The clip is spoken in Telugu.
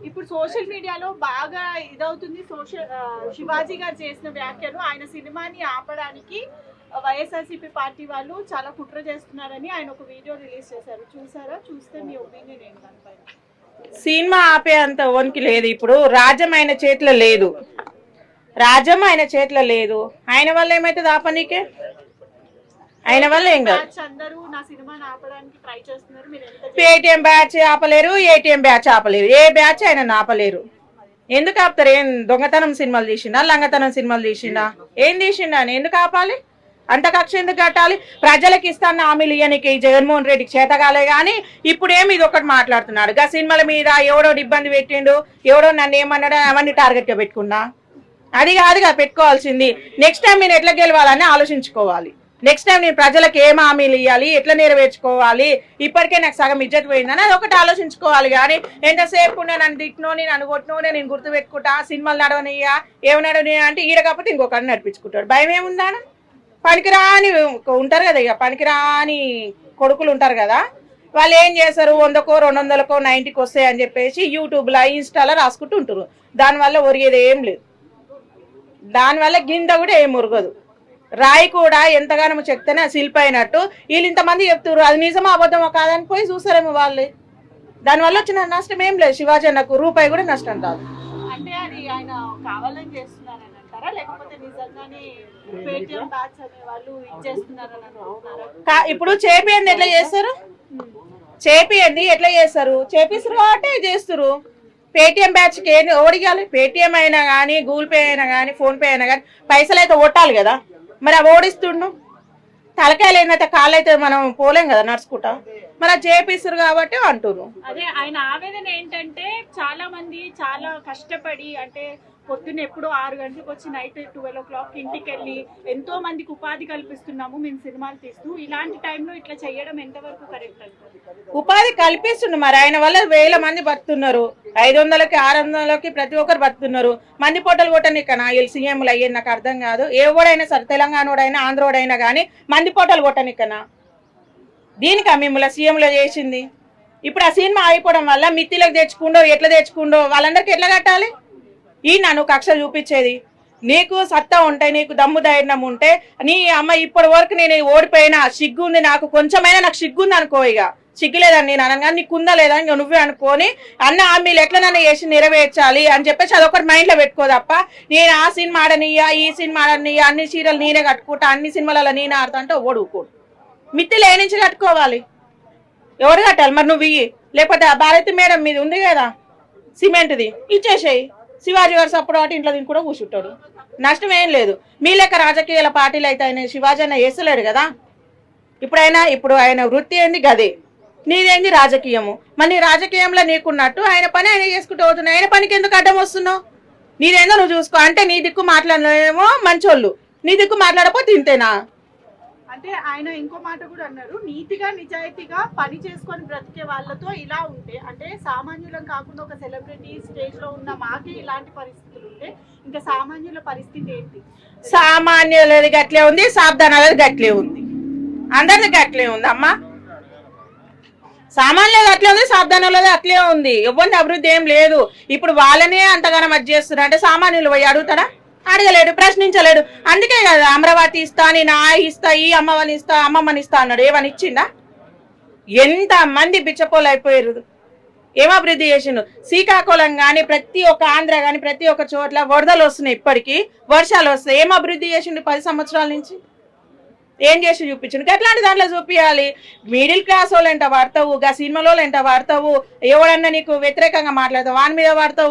ఇప్పుడు సోషల్ మీడియాలో బాగా ఇదవుతుంది. శివాజీ గారు చేసిన వ్యాఖ్యలు ఆయన సినిమాని ఆపడానికి వైఎస్ఆర్సీపీ పార్టీ వాళ్ళు చాలా కుట్ర చేస్తున్నారని ఆయన ఒక వీడియో రిలీజ్ చేశారు. చూసారా? చూస్తే మీ ఒపీనియన్ ఏంటి దానిపైన? సినిమా ఆపే అంత ఓనికి లేదు. ఇప్పుడు రాజ్యం ఆయన చేతిలో లేదు, రాజ్యం ఆయన చేతిలో లేదు. ఆయన వల్ల ఏమైతుంది ఆపనీకే? ఆయన వల్ల ఏం కాదు. అందరూ నా సినిమాని ఆపడానికి ట్రై చేస్తున్నారు. పేటిఎం బ్యాచ్ ఆపలేరు, ఏటీఎం బ్యాచ్ ఆపలేరు, ఏ బ్యాచ్ ఆయన ఆపలేరు. ఎందుకు ఆపుతారు? ఏం దొంగతనం సినిమాలు తీసిండా, లంగతనం సినిమాలు తీసిండా, ఏం తీసిండా అని ఎందుకు ఆపాలి? అంత కక్ష ఎందుకు కట్టాలి? ప్రజలకు ఇస్తాను హామీలు ఇయ్యనికి జగన్మోహన్ రెడ్డికి చేతగాలే కానీ ఇప్పుడు ఏమి ఇది ఒకటి మాట్లాడుతున్నాడు. గా సినిమాల మీద ఎవడో ఇబ్బంది పెట్టిండు, ఎవడో నన్ను ఏమన్నాడో అవన్నీ టార్గెట్ గా పెట్టుకున్నా. అది కాదుగా పెట్టుకోవాల్సింది. నెక్స్ట్ టైం నేను ఎట్లా గెలవాలని ఆలోచించుకోవాలి. నెక్స్ట్ టైం నేను ప్రజలకు ఏం హామీలు ఇవ్వాలి, ఎట్లా నెరవేర్చుకోవాలి. ఇప్పటికే నాకు సగం ఇజ్జత్ పోయిందని అది ఒకటి ఆలోచించుకోవాలి. కానీ ఎంతసేపు నన్ను తిట్టినోని, నన్ను కొట్టినోని నేను గుర్తు పెట్టుకుంటా, సినిమాలు నడవనియ్యా, ఏమి నడవనియా అంటే ఈడ కాకపోతే ఇంకొకరిని నడిపించుకుంటాడు. భయం ఏముందా? పనికిరాని ఉంటారు కదా, ఇక పనికిరాని కొడుకులు ఉంటారు కదా, వాళ్ళు ఏం చేస్తారు? 100కో 200కో 90కి వస్తాయి అని చెప్పేసి యూట్యూబ్లో ఇన్స్టాలో రాసుకుంటూ ఉంటారు. దానివల్ల ఒరిగేది ఏం లేదు, దానివల్ల గింద కూడా ఏం మురగదు. రాయి కూడా ఎంతగానో చెప్తేనే శిల్ప అయినట్టు వీళ్ళు ఇంతమంది చెప్తారు. అది నిజమో అబద్ధమో కాదని పోయి చూసారేమో వాళ్ళే. దానివల్ల వచ్చిన నష్టం ఏం లేదు. శివాజీ అన్నకు రూపాయి కూడా నష్టం రాదు. అంటే అది ఆయన కావాలని చేస్తున్నారని అంటారా, లేకపోతే నిజంగానే పేటిఎం బ్యాచ్ అనే వాళ్ళు ఇచ్చేస్తున్నారని అనుకుంటున్నారా? ఇప్పుడు చేపియండి ఎట్లా చేస్తారు? చేపియండి ఎట్లా చేస్తారు? చేపిస్తారు కాబట్టి చేస్తారు. పేటిఎం బ్యాచ్కి ఏంటి ఓడిగాలి? పేటిఎం అయినా కానీ, గూగుల్ పే అయినా కానీ, ఫోన్ పే అయినా కానీ పైసలు అయితే ఓటాలి కదా. మరి అవి ఓడిస్తుండు. తలకాయలు ఏంటంటే కాళ్ళు అయితే మనం పోలేం కదా నడుచుకుంటా. మరి అది చేపిస్తారు కాబట్టి అంటున్నారు. అదే ఆయన ఆవేదన ఏంటంటే చాలా మంది చాలా కష్టపడి, అంటే పొద్దున్న ఎప్పుడో 6 గంటలకు వచ్చి నైట్ 12 o'clock ఇంటికి వెళ్ళి ఎంతో మందికి ఉపాధి కల్పిస్తున్నాము మేము సినిమాలు తీస్తూ, ఇలాంటి టైంలో ఇట్లా చేయడం ఎంతవరకు కరెక్ట్ అంటారు? ఉపాధి కల్పిస్తుండు. మరి ఆయన వల్ల 1000 మంది బతుకుతున్నారు. 500కి 600కి ప్రతి ఒక్కరు బతుకుతున్నారు. మంది పొట్టలు కొట్టనికనా వీళ్ళు సీఎంలు అయ్యేది నాకు అర్థం కాదు. ఎవడైనా సరే, తెలంగాణోడైనా ఆంధ్రోడైనా కానీ మంది పొట్టలు కొట్టనికనా? దీనికి మిమ్మల్ని సీఎంలో చేసింది. ఇప్పుడు ఆ సినిమా అయిపోవడం వల్ల మిత్తిలకు తెచ్చుకుండో ఎట్లా తెచ్చుకుండో వాళ్ళందరికీ ఎట్లా కట్టాలి? ఈ నన్ను కక్ష చూపించేది. నీకు సత్తా ఉంటే, నీకు దమ్ము ధైర్యం ఉంటే, నీ అమ్మ ఇప్పటి వరకు నేను ఓడిపోయినా సిగ్గుంది నాకు, కొంచెమైనా నాకు సిగ్గుంది అనుకో. ఇక సిగ్గు లేదని నేను అనగా నీకుందా లేదా ఇంకా నువ్వే అనుకొని అన్న మీరు ఎట్లా నన్ను చేసి నెరవేర్చాలి అని చెప్పేసి అదొకటి మైండ్లో పెట్టుకో తప్ప నేను ఆ సినిమా ఆడనియ్యా, ఈ సినిమా ఆడనియ్యా, అన్ని సీరియల్ నేనే కట్టుకుంటా, అన్ని సినిమాలలో నేనే ఆడతా అంటే ఓడుకోడు. మిత్తిలు ఏ నుంచి కట్టుకోవాలి? ఎవరు కట్టాలి? మరి నువ్వు ఇయ్యి, లేకపోతే ఆ భారతి మేడం మీద ఉంది కదా సిమెంట్ది, ఇచ్చేసేయి. శివాజీ గారు సప్పుడు కాబట్టి ఇంట్లో దీన్ని కూడా కూర్చుంటాడు. నష్టం ఏం లేదు. మీ లెక్క రాజకీయాల పార్టీలు అయితే ఆయన శివాజీ అన్న వేస్తలేడు కదా. ఇప్పుడు ఆయన వృత్తి ఏంది గదే, నీదేంది రాజకీయము. మరి నీ రాజకీయంలో నీకున్నట్టు ఆయన పని ఆయన చేసుకుంటూ అవుతున్నావు. ఆయన పనికి ఎందుకు అడ్డం వస్తున్నావు? నీదేందో నువ్వు చూసుకో. అంటే నీ దిక్కు మాట్లాడలేమో మంచోళ్ళు, నీ దిక్కు మాట్లాడకపోతే ఇంతేనా? అంటే ఆయన ఇంకో మాట కూడా అన్నారు, నీతిగా నిజాయితీగా పని చేసుకొని బ్రతికే వాళ్ళతో ఇలా ఉంటే, అంటే సామాన్యులం కాకుండా ఒక సెలబ్రిటీ స్టేజ్ లో ఉన్న మాకే ఇలాంటి పరిస్థితులు ఉంటే ఇంకా సామాన్యుల పరిస్థితి ఏంటి? సామాన్యులది గట్లే ఉంది, సాబ్దానాలది గట్లే ఉంది, అందరిది గట్లే ఉంది అమ్మా. సామాన్యులది అట్లే ఉంది, సాబ్దానాలది అట్లే ఉంది. ఎవరిని అభివృద్ధి ఏం లేదు. ఇప్పుడు వాళ్ళనే అంతగానో మధ్య చేస్తున్నారు అంటే సామాన్యులు పోయి అడుగుతాడా? అడగలేడు, ప్రశ్నించలేడు. అందుకే కదా అమరావతి ఇస్తా, నేను ఇస్తా, ఈ అమ్మని ఇస్తా, అమ్మమ్మని ఇస్తా అన్నాడు. ఏమని ఇచ్చిందా? ఎంత మంది బిచ్చపోలు అయిపోయారు. ఏం అభివృద్ధి చేసిండు? శ్రీకాకుళం కానీ, ప్రతి ఒక్క ఆంధ్ర కానీ, ప్రతి ఒక్క చోట్ల వరదలు వస్తున్నాయి. ఇప్పటికీ వర్షాలు వస్తాయి. ఏం అభివృద్ధి చేసిండు 10 సంవత్సరాల నుంచి? ఏం చేసి చూపించిండు? ఎట్లాంటి దాంట్లో చూపించాలి? మిడిల్ క్లాస్ వాళ్ళు ఎంట వాడతావు, గా సినిమాలో ఎంట వాడతావు, ఎవడన్నా నీకు వ్యతిరేకంగా మాట్లాడతావు వాని మీద వాడతావు.